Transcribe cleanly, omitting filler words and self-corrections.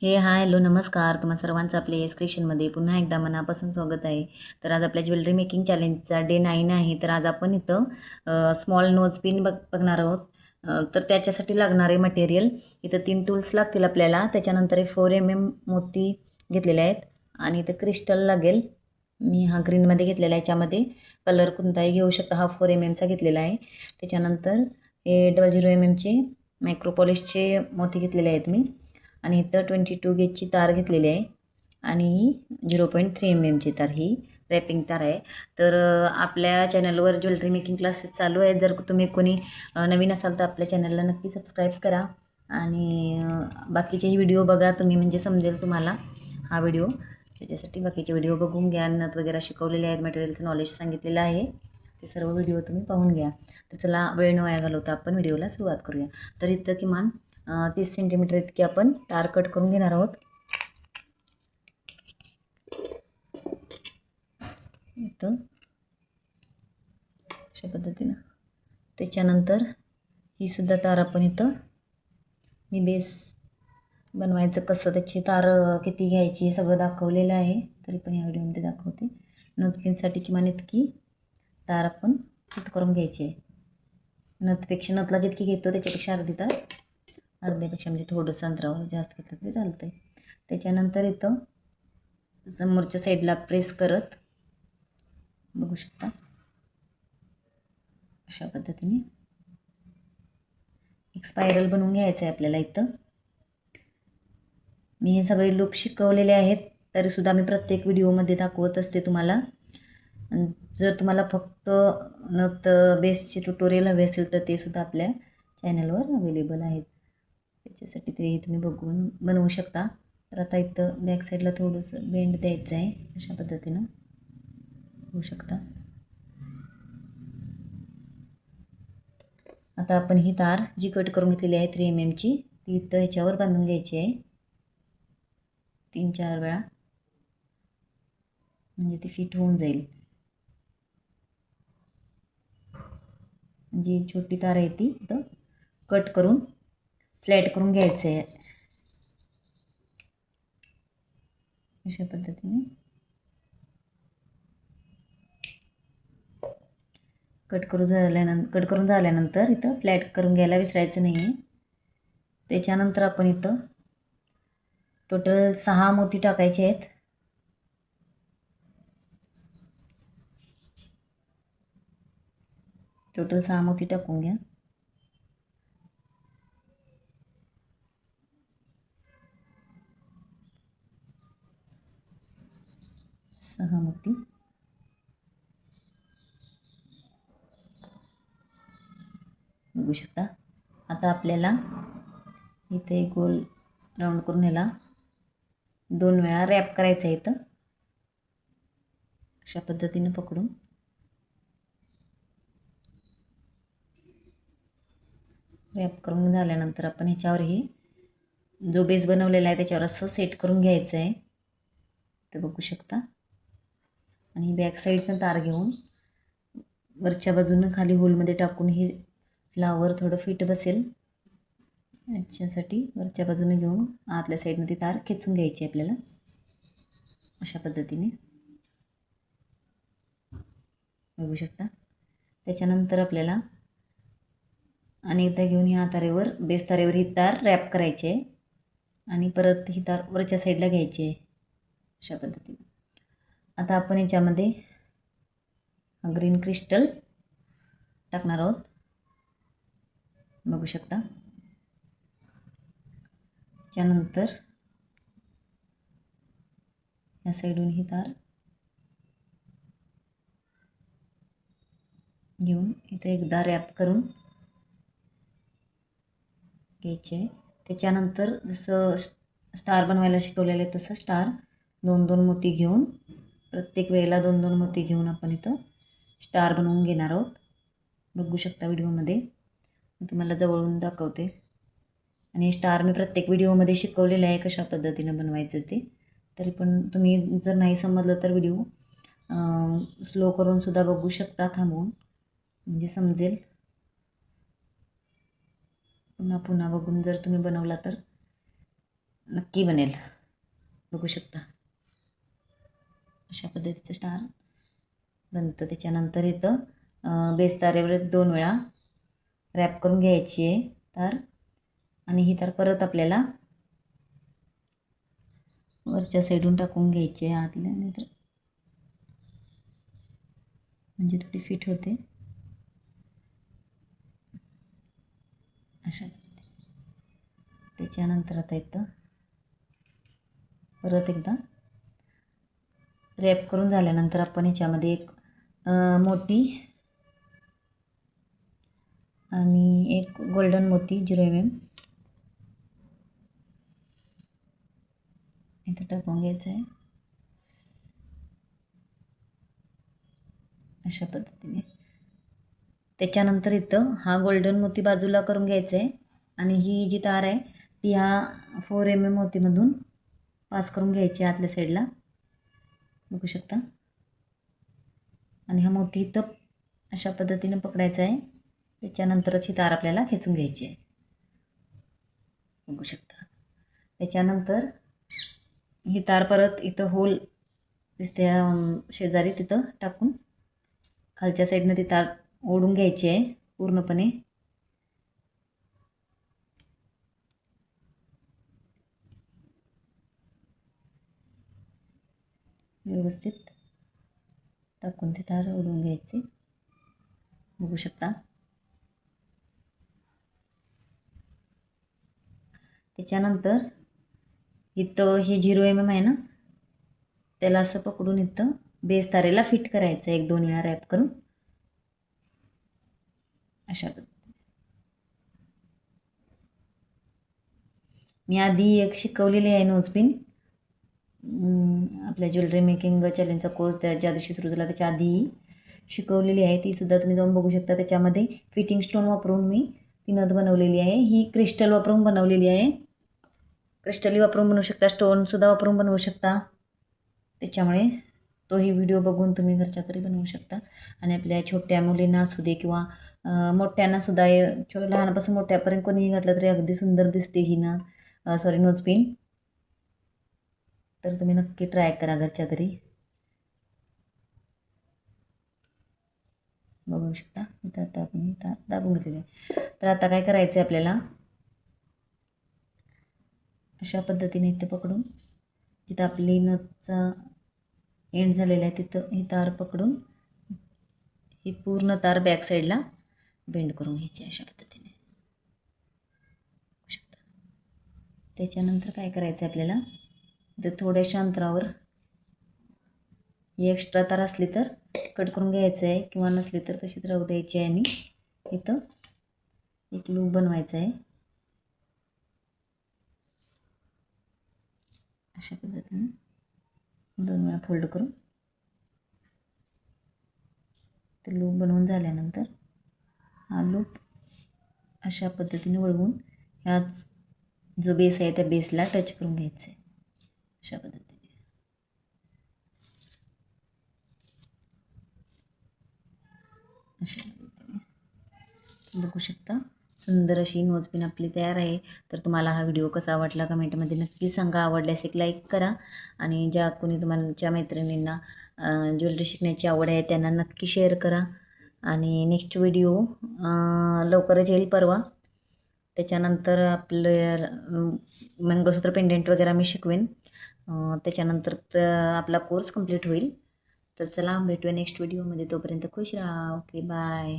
Hello नमस्कार. तुम्हा सर्वांचं आपल्या एस क्रिएशनमध्ये पुन्हा एकदा मनापासून स्वागत आहे. तर आज आपल्या ज्वेलरी मेकिंग चॅलेंजचा डे 9 आहे. तर आज आपण इथं स्मॉल नोज पिन बघणार आहोत. तर त्याच्यासाठी लागणारे मटेरियल इथं 3 टूल्स लागतील आपल्याला. त्याच्यानंतर हे 4mm मोती घेतलेले आहेत आणि इथं क्रिस्टल लागेल. मी हा ग्रीनमध्ये घेतलेला आहे. याच्यामध्ये कलर कोणताही घेऊ शकता. हा 4mmचा घेतलेला आहे. त्याच्यानंतर हे 00mm मायक्रो पॉलिशचे मोती घेतलेले आहेत मी. आणि इथं 22 गेजची तार घेतलेली आहे आणि 0.3mm तार ही रॅपिंग तार आहे. तर आपल्या चॅनलवर ज्वेलरी मेकिंग क्लासेस चालू आहेत. जर तुम्ही कोणी नवीन असाल तर आपल्या चॅनलला नक्की सबस्क्राईब करा आणि बाकीचेही व्हिडिओ बघा तुम्ही, म्हणजे समजेल तुम्हाला हा व्हिडिओ. त्याच्यासाठी बाकीचे व्हिडिओ बघून घ्या. नथ वगैरे शिकवलेले आहेत, मटेरियलचं नॉलेज सांगितलेलं आहे. ते सर्व व्हिडिओ तुम्ही पाहून घ्या. तर चला वेळ न वाया घालवता आपण व्हिडिओला सुरुवात करूया. तर इथं किमान 30 सेंटीमीटर इतकी आपण तार कट करून घेणार आहोत. इथं अशा पद्धतीनं. त्याच्यानंतर ही सुद्धा तार आपण इथं, मी बेस बनवायचं कसं, त्याची तार किती घ्यायची हे सगळं दाखवलेलं आहे. तरी पण या व्हिडिओमध्ये दाखवते. नथपिनसाठी किमान इतकी तार आपण कट करून घ्यायची आहे. नथपेक्षा, नथला जितकी घेतो त्याच्यापेक्षा अर्धी तार, अर्ध्यापेक्षा म्हणजे थोडंसं अंतरावर जास्त घेतलं तरी चालतं आहे. त्याच्यानंतर इथं समोरच्या साईडला प्रेस करत बघू शकता अशा पद्धतीने एक स्पायरल बनवून घ्यायचं आहे आपल्याला. इथं मी हे सगळे लूप शिकवलेले आहेत, तरीसुद्धा मी प्रत्येक व्हिडिओमध्ये दाखवत असते तुम्हाला. जर तुम्हाला फक्त नथ बेसचे ट्युटोरियल हवे असेल तर ते सुद्धा आपल्या चॅनलवर अवेलेबल आहेत. त्याच्यासाठी ते तुम्ही बघून बनवू शकता. तर आता इथं बॅक साईडला थोडंसं बेंड द्यायचं आहे. अशा पद्धतीनं होऊ शकता. आता आपण ही तार जी कट करून घेतलेली आहे 3mmची, ती इथं ह्याच्यावर बांधून घ्यायची आहे 3-4 वेळा, म्हणजे ती फिट होऊन जाईल. जी छोटी तार आहे ती इथं कट करून फ्लॅट करून घ्यायचं आहे अशा पद्धतीने. कट करून झाल्यानंतर इथं फ्लॅट करून घ्यायला विसरायचं नाही आहे. त्याच्यानंतर आपण इथं टोटल 6 मोती टाकायचे आहेत. टोटल 6 मोती टाकून घ्या. सहा मोती बघू शकता. आता आपल्याला इथे गोल राऊंड करून ह्याला 2 वेळा रॅप करायचं आहे. इथं अशा पद्धतीने पकडून रॅप करून झाल्यानंतर आपण ह्याच्यावर ही जो बेस बनवलेला आहे त्याच्यावर असं सेट करून घ्यायचं आहे. तर बघू शकता. आणि बॅक साईडनं तार घेऊन वरच्या बाजूनं खाली होलमध्ये टाकून हे फ्लावर थोडं फिट बसेल याच्यासाठी वरच्या बाजूने घेऊन आतल्या साईडनं ती तार खेचून घ्यायची आपल्याला अशा पद्धतीने बघू शकता. त्याच्यानंतर आपल्याला आणि एकदा घेऊन ह्या तारेवर, बेस तारेवर ही तार रॅप करायची आहे आणि परत ही तार वरच्या साईडला घ्यायची आहे अशा पद्धतीने. आता आपण याच्यामध्ये ग्रीन क्रिस्टल टाकणार आहोत बघू शकता. त्यानंतर या साईडून ही तार घेऊन इथे एकदा रॅप करून घ्यायचे आहे. त्याच्यानंतर जसं स्टार बनवायला शिकवलेलं आहे तसं स्टार 2-2 मोती घेऊन, प्रत्येक वेळेला 2-2 मोती घेऊन आपण इथं स्टार बनवून घेणार आहोत. बघू शकता व्हिडिओमध्ये मी तुम्हाला जवळून दाखवते. आणि स्टार मी प्रत्येक व्हिडिओमध्ये शिकवलेलं आहे कशा पद्धतीनं बनवायचं ते. तरी पण तुम्ही जर नाही समजलं तर व्हिडिओ स्लो करून सुद्धा बघू शकता थांबवून, म्हणजे समजेल. पुन्हा पुन्हा बघून जर तुम्ही बनवला तर नक्की बनेल. बघू शकता अशा पद्धतीचं स्टार बनतं. त्याच्यानंतर इथं बेस तारेवर 2 वेळा रॅप करून घ्यायची आहे तार, आणि ही तार परत आपल्याला वरच्या साईडून टाकून घ्यायची आहे आतल्या, नाहीतर म्हणजे थोडी फिट होते. अशा त्याच्यानंतर आता इथं परत एकदा रॅप करून झाल्यानंतर आपण ह्याच्यामध्ये एक मोती आणि एक गोल्डन मोती 0 mm इथं टाकून घ्यायचं आहे अशा पद्धतीने. त्याच्यानंतर इथं हा गोल्डन मोती बाजूला करून घ्यायचा आहे, आणि ही जी तार आहे ती ह्या 4 mm मोतीमधून पास करून घ्यायची आतल्या साईडला. बघू शकता. आणि हा मोती इथं अशा पद्धतीने पकडायचा आहे. त्याच्यानंतरच ही तार आपल्याला खेचून घ्यायची आहे. बघू शकता. त्याच्यानंतर ही तार परत इथं होल दिसते शेजारी, तिथं टाकून खालच्या साईडनं ती तार ओढून घ्यायची आहे पूर्णपणे. व्यवस्थित टाकून ती तार ओढून घ्यायची. बघू शकता. त्याच्यानंतर इथं हे 0 mm आहे ना, त्याला असं पकडून इथं बेस तारेला फिट करायचं 1-2 वेळा रॅप करून अशा पद्धतीने. मी आधी एक शिकवलेली आहे नोजपिन, आपल्या ज्वेलरी मेकिंग चॅलेंजचा कोर्स ज्या दिवशी सुरू झाला त्याच्या आधी शिकवलेली आहे. तीसुद्धा तुम्ही जाऊन बघू शकता. त्याच्यामध्ये फिटिंग स्टोन वापरून मी ती नथ बनवलेली आहे. ही क्रिस्टल वापरून बनवलेली आहे. क्रिस्टली वापरून बनवू शकता, स्टोनसुद्धा वापरून बनवू शकता. त्याच्यामुळे तोही व्हिडिओ बघून तुम्ही घरच्या घरी बनवू शकता. आणि आपल्या छोट्या मुलींना असू दे किंवा मोठ्यांनासुद्धा, लहानापासून मोठ्यापर्यंत कोणीही घातलं तरी अगदी सुंदर दिसते ही नोजपिन. तर तुम्ही नक्की ट्राय करा घरच्या घरी. बघू शकता. इथं आता आपण दाबून घेतलेली आहे. तर आता काय करायचं आहे आपल्याला, अशा पद्धतीने इथे पकडून जिथं आपली नथचा एंड झालेला आहे तिथं ही तार पकडून ही पूर्ण तार बॅक साईडला बेंड करून घ्यायची अशा पद्धतीने. बघू शकता. त्याच्यानंतर काय करायचं आहे आपल्याला, इथं थोड्याशा अंतरावर ही एक्स्ट्रा तार असली तर कट करून घ्यायचं आहे, किंवा नसली तर तशीच राहू द्यायची आहे. आणि इथं एक लूप बनवायचा आहे अशा पद्धतीने 2 वेळा फोल्ड करून. ते लूप बनवून झाल्यानंतर हा लूप अशा पद्धतीने वळवून ह्याच जो बेस आहे त्या बेसला टच करून घ्यायचं आहे अशा पद्धतीने. अशा पद्धतीने बघू शकता. सुंदर अशी नोजपिन आपली तयार आहे. तर तुम्हाला हा व्हिडिओ कसा वाटला कमेंटमध्ये नक्की सांगा. आवडल्यास एक लाईक करा, आणि ज्या कोणी तुमच्या मैत्रिणींना ज्वेलरी शिकण्याची आवड आहे त्यांना नक्की शेअर करा. आणि नेक्स्ट व्हिडिओ लवकरच येईल, परवा. त्याच्यानंतर आपलं मंगळसूत्र पेंडेंट वगैरे मी शिकवेन. त्याच्यानंतर आपला कोर्स कंप्लीट होईल. तर चला भेटूया नेक्स्ट व्हिडिओमध्ये. तोपर्यंत खुश राहा. Okay, bye.